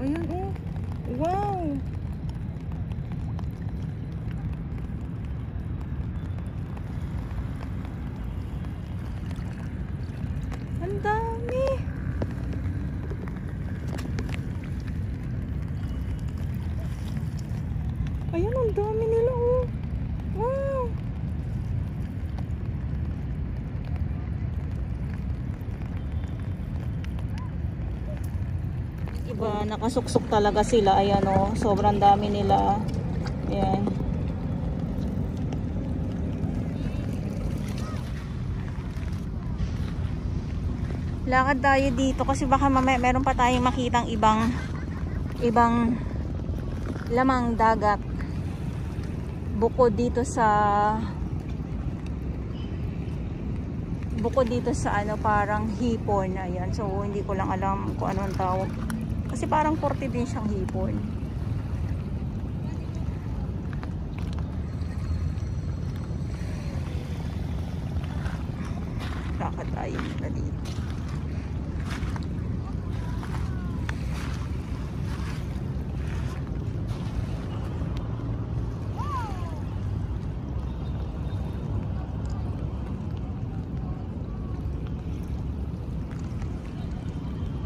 Ayan oh. Wow. Ang dami. Ayan, ang dami nila oh. Wow. Iba, nakasuksok talaga sila. Ayan oh, sobrang dami nila. Ayan. Lakad tayo dito kasi baka mamaya meron pa tayong makitang ibang lamang dagat. Bukod dito sa ano, parang hipon. Ayan, so hindi ko lang alam kung ano ang tawag kasi parang porte din siyang hipon. Lakad tayo muna dito.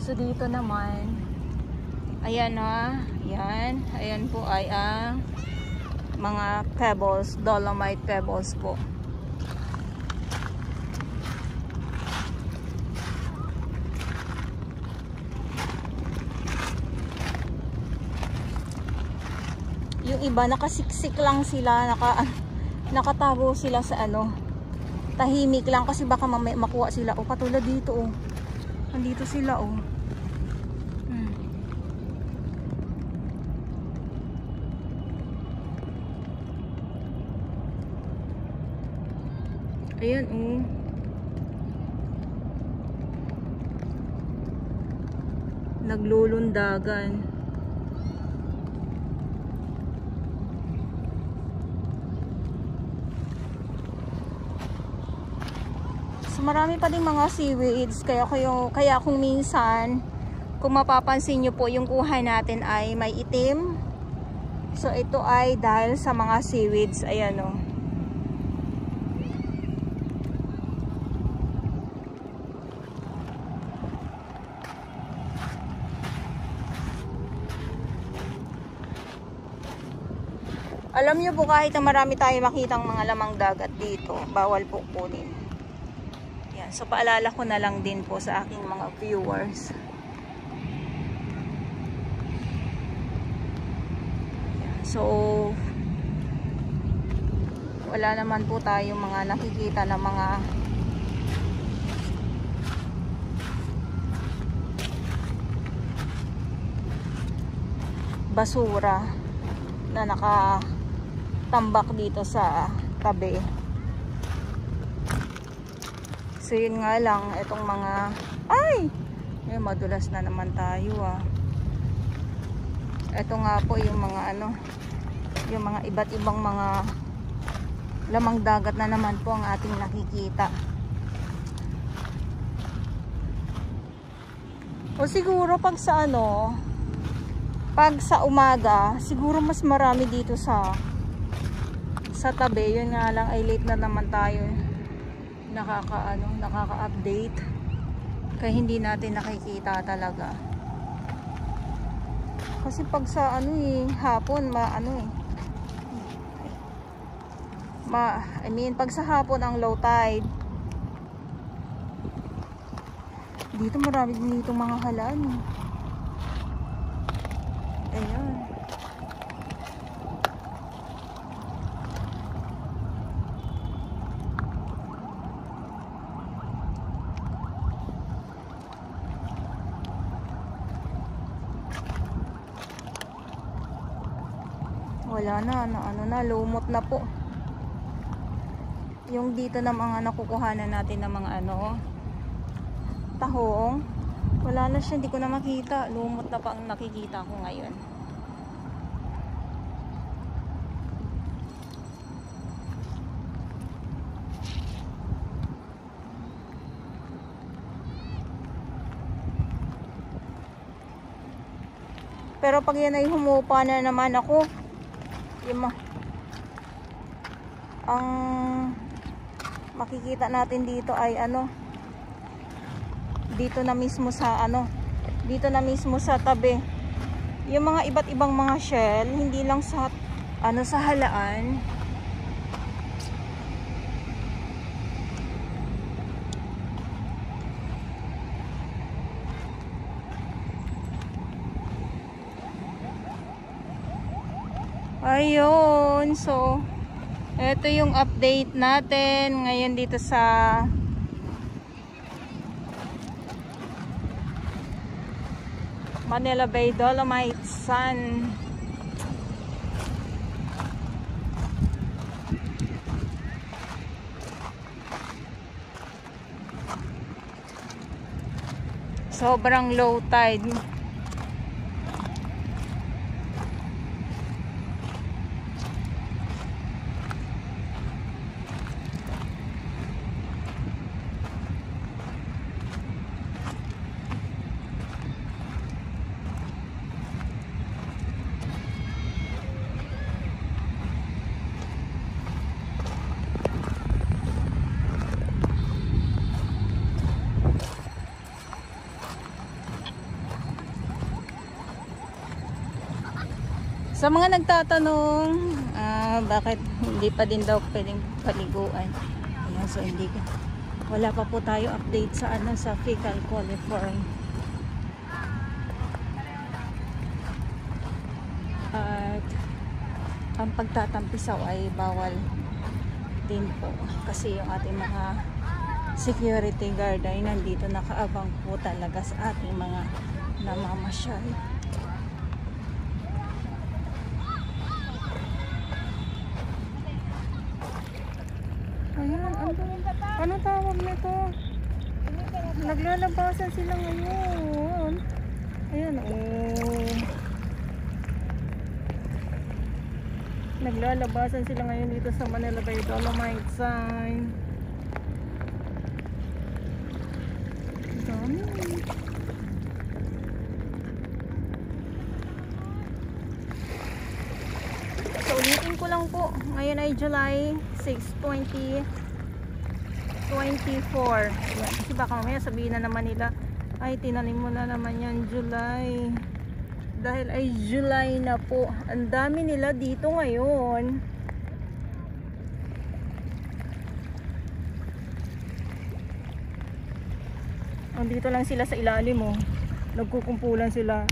So dito naman, ayan na, ayan po ay ang mga pebbles, dolomite pebbles po. Yung iba nakasiksik lang sila, nakatago sila sa ano, tahimik lang kasi baka mamaya makuha sila. O katulad dito oh, nandito sila oh. Ayan oh. Naglulundagan. So marami pa ding mga seaweeds, kaya kung minsan kung mapapansin nyo po yung kuha natin ay may itim. So ito ay dahil sa mga seaweeds. Ayan oh. Alam nyo po, kahit na marami tayo makitang mga lamang dagat dito, bawal po kunin. Yan. So paalala ko na lang din po sa aking mga viewers. Yan. So wala naman po tayong mga nakikita na mga basura na nakatambak dito sa tabi. So yun nga lang, itong mga madulas na naman tayo ah. Ito nga po yung mga ano, yung mga iba't ibang mga lamang dagat na naman po ang ating nakikita. O siguro pag sa ano, pag sa umaga, siguro mas marami dito sa tabi. Yun nga lang ay late na naman tayo nakaka-update. Kaya hindi natin nakikita talaga. Kasi pag sa ano hapon, pag sa hapon ang low tide. Dito marami din dito mga halan. Ayan. Wala na, lumot na po. Yung dito na mga nakukuhanan natin ng mga tahong, wala na siya, hindi ko na makita. Lumot na pa ang nakikita ko ngayon. Pero pag yan ay humupa na naman ako, ang makikita natin dito ay ano, dito na mismo sa tabi. Yung mga iba't ibang mga shell, hindi lang sa sa halaan. Ayun, so ito yung update natin ngayon dito sa Manila Bay Dolomite Sun. Sobrang low tide. Sa mga nagtatanong, bakit hindi pa din daw pwedeng paliguan. Ayan, so wala pa po tayo update sa sa fecal coliform. At ang pagtatampisaw ay bawal din po kasi yung ating mga security guard ay nandito nakaabang po talaga sa ating mga namamasyal. Ayan, ano tawag nito? Naglalabasan sila ngayon. Ayan, naglalabasan sila ngayon dito sa Manila Bay Dolomite Sun. Dami. So ulitin ko lang po, ngayon ay July 6, 2024. Ayan, kasi baka mamaya sabihin na naman nila, ay tinanim mo na naman yan July. Dahil ay July na po. Ang dami nila dito ngayon. Andito lang sila sa ilalim nagkukumpulan sila.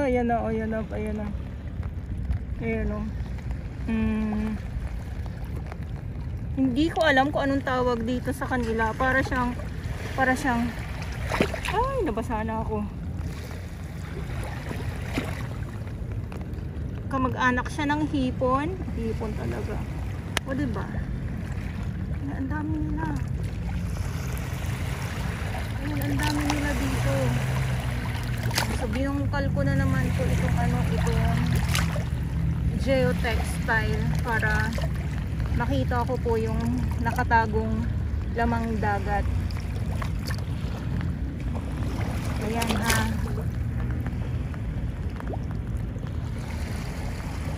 Ayan na, ayan na, ayan na. Ayan o. Hindi ko alam kung anong tawag dito sa kanila. Para siyang ay, nabasa na ako. Kamag-anak siya ng hipon. Hipon talaga. O diba? Ang dami nila. Ayan, ang dami nila dito. So binungkal ko na naman po itong geotextile para makita ko po yung nakatagong lamang dagat. Ayan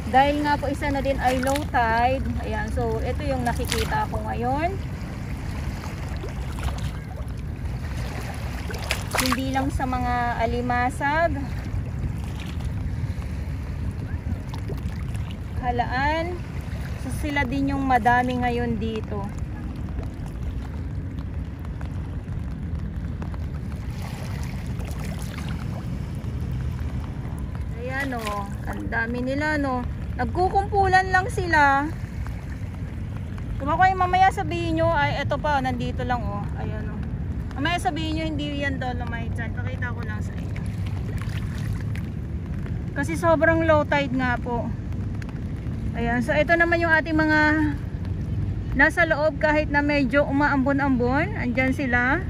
dahil nga po isa na din ay low tide. Ayan, so ito yung nakikita ko ngayon. Hindi lang sa mga alimasag, halaan, so sila din yung madami ngayon dito. Ayan ang dami nila nagkukumpulan lang sila. Kung ako ay mamaya sabihin nyo, ay eto pa, nandito lang ayan mamaya sabihin nyo hindi yan dolomite dyan. Pakita ko lang sa inyo. Kasi sobrang low tide nga po. Ayan, so ito naman yung ating mga nasa loob kahit na medyo umaambon-ambon. Andyan sila.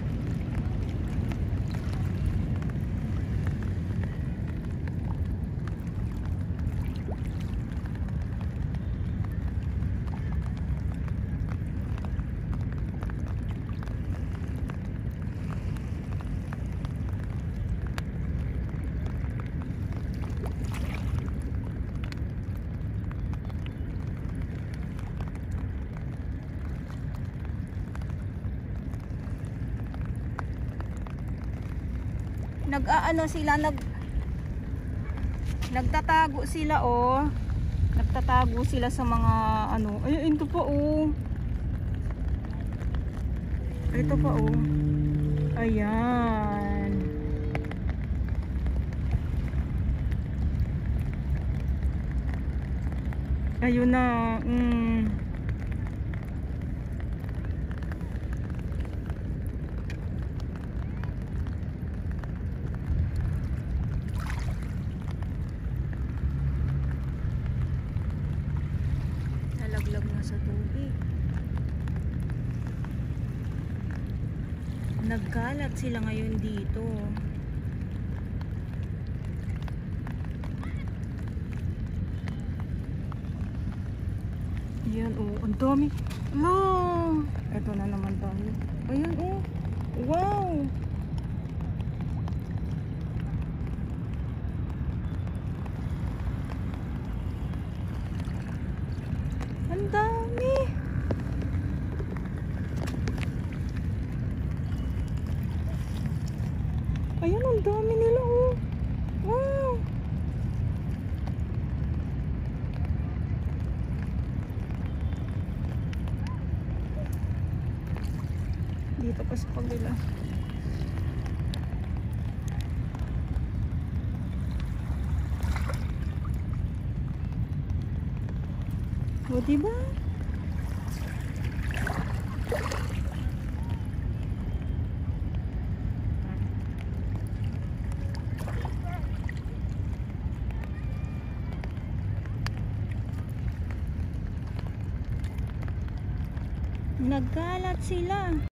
nag-aano sila, nagtatago sila, oh. Nagtatago sila sa mga ano. Ay, ito pa, oh. Ito pa, oh. Ayan. Ayun na. Nalaglag na sa tubig. Nagkalat sila ngayon dito. Ayan, oh, ang dami. No! Ito na naman tayo. Ayan, oh. Wow! Ang dami! Ayan, ang dami nila, oh. Wow! Dito pa sa kabila. O, diba? Nagkalat sila.